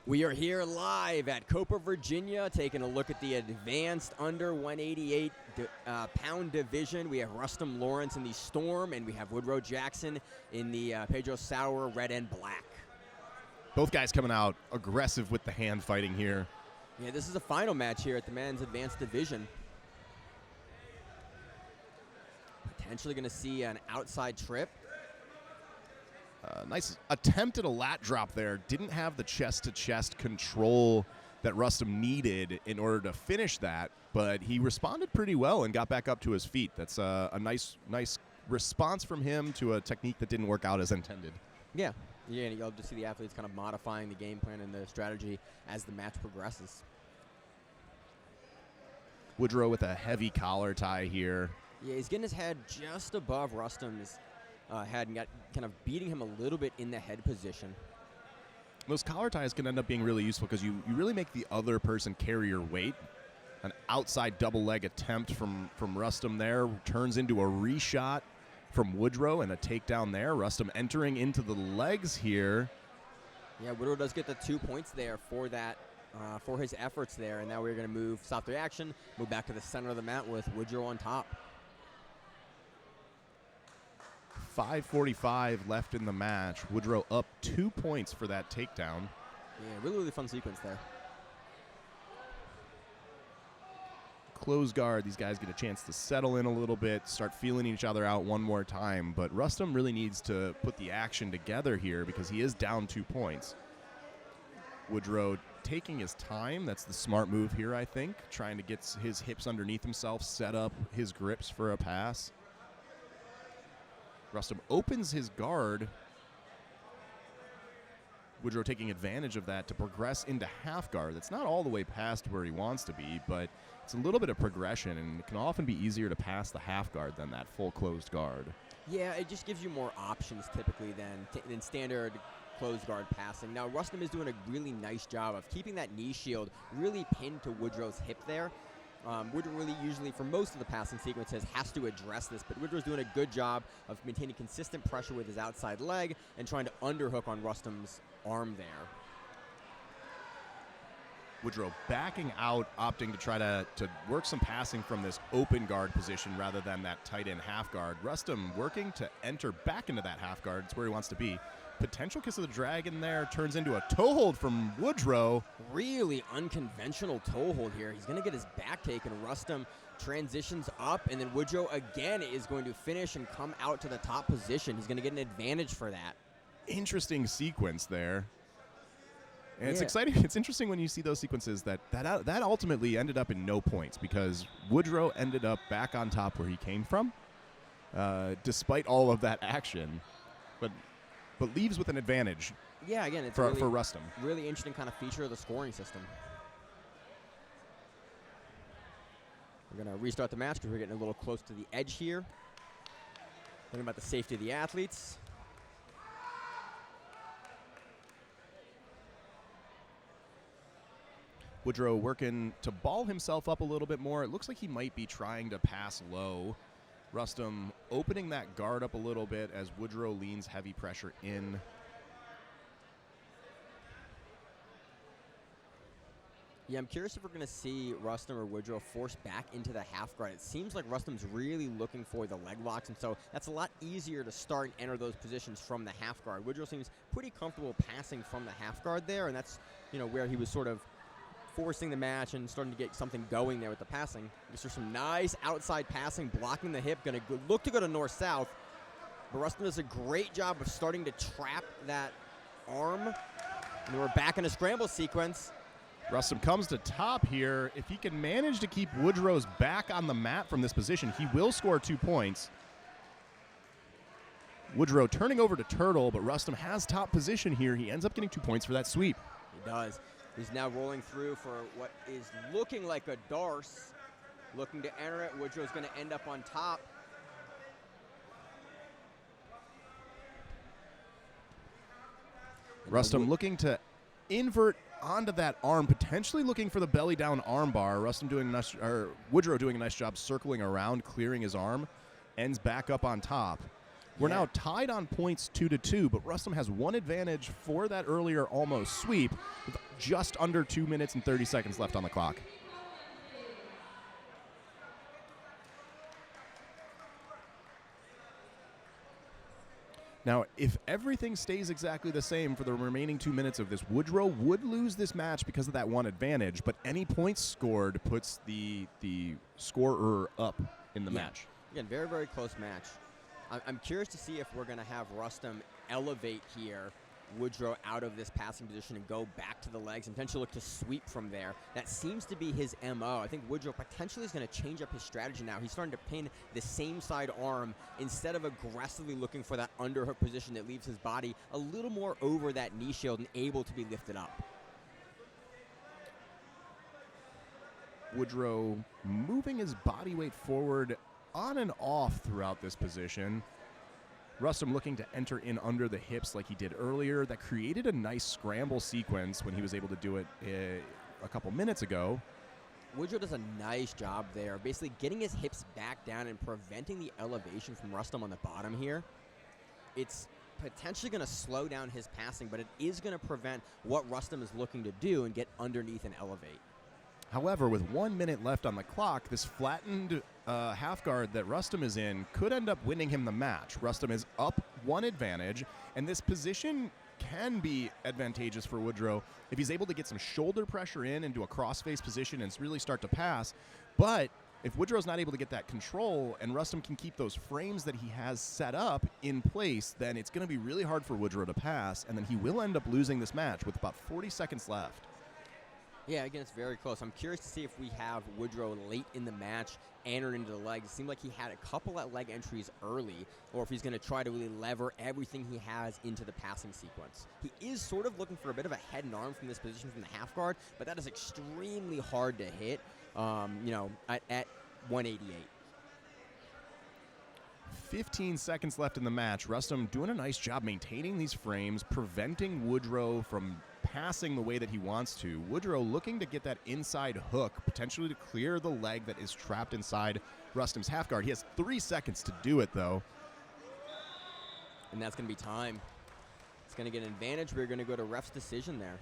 We are here live at Copa, Virginia, taking a look at the advanced under 188 pound division. We have Rustam Lawrence in the Storm, and we have Woodrow Jackson in the Pedro Sauer red and black. Both guys coming out aggressive with the hand fighting here. Yeah, this is a final match here at the men's advanced division. Potentially going to see an outside trip. Nice attempt at a lat drop there. Didn't have the chest-to-chest control that Rustam needed in order to finish that, but he responded pretty well and got back up to his feet. That's a nice response from him to a technique that didn't work out as intended. Yeah, you'll just see the athletes kind of modifying the game plan and the strategy as the match progresses. Woodrow with a heavy collar tie here. Yeah, he's getting his head just above Rustam's head and got kind of beating him a little bit in the head position. Those collar ties can end up being really useful because you really make the other person carry your weight. An outside double leg attempt from Rustam there turns into a reshot from Woodrow and a takedown there. Rustam entering into the legs here. Yeah, Woodrow does get the 2 points there for that, for his efforts there. And now we're going to stop the action, move back to the center of the mat with Woodrow on top. 5:45 left in the match. Woodrow up 2 points for that takedown. Yeah, really fun sequence there. Close guard. These guys get a chance to settle in a little bit, start feeling each other out one more time. But Rustam really needs to put the action together here because he is down 2 points. Woodrow taking his time. That's the smart move here, I think. Trying to get his hips underneath himself, set up his grips for a pass. Rustam opens his guard. Woodrow taking advantage of that to progress into half guard. That's not all the way past where he wants to be, but it's a little bit of progression, and it can often be easier to pass the half guard than that full closed guard. Yeah, it just gives you more options typically than standard closed guard passing. Now, Rustam is doing a really nice job of keeping that knee shield really pinned to Woodrow's hip there. Woodrow really usually, for most of the passing sequences, has to address this, but Woodrow's doing a good job of maintaining consistent pressure with his outside leg and trying to underhook on Rustam's arm there. Woodrow backing out, opting to try to work some passing from this open guard position rather than that tight end half guard. Rustam working to enter back into that half guard. It's where he wants to be. Potential kiss of the dragon there turns into a toe hold from Woodrow. Really unconventional toe hold here. He's going to get his back taken. Rustam transitions up, and then Woodrow again is going to finish and come out to the top position. He's going to get an advantage for that. Interesting sequence there. And it's exciting. It's interesting when you see those sequences that ultimately ended up in no points because Woodrow ended up back on top where he came from, despite all of that action. But leaves with an advantage. Yeah, again, it's for Rustam. Really interesting kind of feature of the scoring system. We're going to restart the match because we're getting a little close to the edge here. Thinking about the safety of the athletes. Woodrow working to ball himself up a little bit more. It looks like he might be trying to pass low. Rustam opening that guard up a little bit as Woodrow leans heavy pressure in. Yeah, I'm curious if we're going to see Rustam or Woodrow force back into the half guard. It seems like Rustam's really looking for the leg locks, and so that's a lot easier to start and enter those positions from the half guard. Woodrow seems pretty comfortable passing from the half guard there, and that's where he was sort of forcing the match and starting to get something going there with the passing. There's some nice outside passing, blocking the hip, going to look to go to north-south. But Rustam does a great job of starting to trap that arm. And we're back in a scramble sequence. Rustam comes to top here. If he can manage to keep Woodrow's back on the mat from this position, he will score 2 points. Woodrow turning over to Turtle, but Rustam has top position here. He ends up getting 2 points for that sweep. He does. He's now rolling through for what is looking like a Darce. Looking to enter it. Woodrow's going to end up on top. Rustam looking to invert onto that arm, potentially looking for the belly down arm bar. Woodrow doing a nice job circling around, clearing his arm. Ends back up on top. We're now tied on points 2-2, but Rustam has one advantage for that earlier almost sweep with just under 2 minutes and 30 seconds left on the clock. Now, if everything stays exactly the same for the remaining 2 minutes of this, Woodrow would lose this match because of that one advantage, but any points scored puts the scorer up in the match. Again, very, very close match. I'm curious to see if we're going to have Rustam elevate here Woodrow out of this passing position and go back to the legs and potentially look to sweep from there. That seems to be his MO. I think Woodrow potentially is going to change up his strategy now. He's starting to pin the same side arm instead of aggressively looking for that underhook position that leaves his body a little more over that knee shield and able to be lifted up. Woodrow moving his body weight forward on and off throughout this position. Rustam looking to enter in under the hips like he did earlier. That created a nice scramble sequence when he was able to do it a couple minutes ago. Woodrow does a nice job there, basically getting his hips back down and preventing the elevation from Rustam on the bottom here. It's potentially going to slow down his passing, but it is going to prevent what Rustam is looking to do and get underneath and elevate. However, with 1 minute left on the clock, this flattened half guard that Rustam is in could end up winning him the match. Rustam is up one advantage, and this position can be advantageous for Woodrow if he's able to get some shoulder pressure in into a cross-face position and really start to pass. But if Woodrow's not able to get that control and Rustam can keep those frames that he has set up in place, then it's going to be really hard for Woodrow to pass, and then he will end up losing this match with about 40 seconds left. Yeah, again, it's very close. I'm curious to see if we have Woodrow late in the match enter into the legs. It seemed like he had a couple of leg entries early, or if he's going to try to really lever everything he has into the passing sequence. He is sort of looking for a bit of a head and arm from this position from the half guard, but that is extremely hard to hit, at 188. 15 seconds left in the match. Rustam doing a nice job maintaining these frames, preventing Woodrow from passing the way that he wants to. Woodrow looking to get that inside hook, potentially to clear the leg that is trapped inside Rustam's half guard. He has 3 seconds to do it, though. And that's going to be time. It's going to get an advantage. We're going to go to ref's decision there.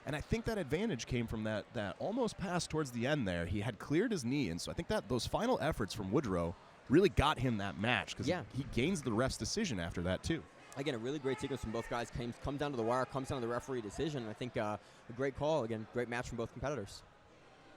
And I think that advantage came from that almost pass towards the end there. He had cleared his knee, and so I think that those final efforts from Woodrow really got him that match because he gains the ref's decision after that, too. Again, a really great sequence from both guys. Comes down to the wire, comes down to the referee decision. I think a great call. Again, great match from both competitors.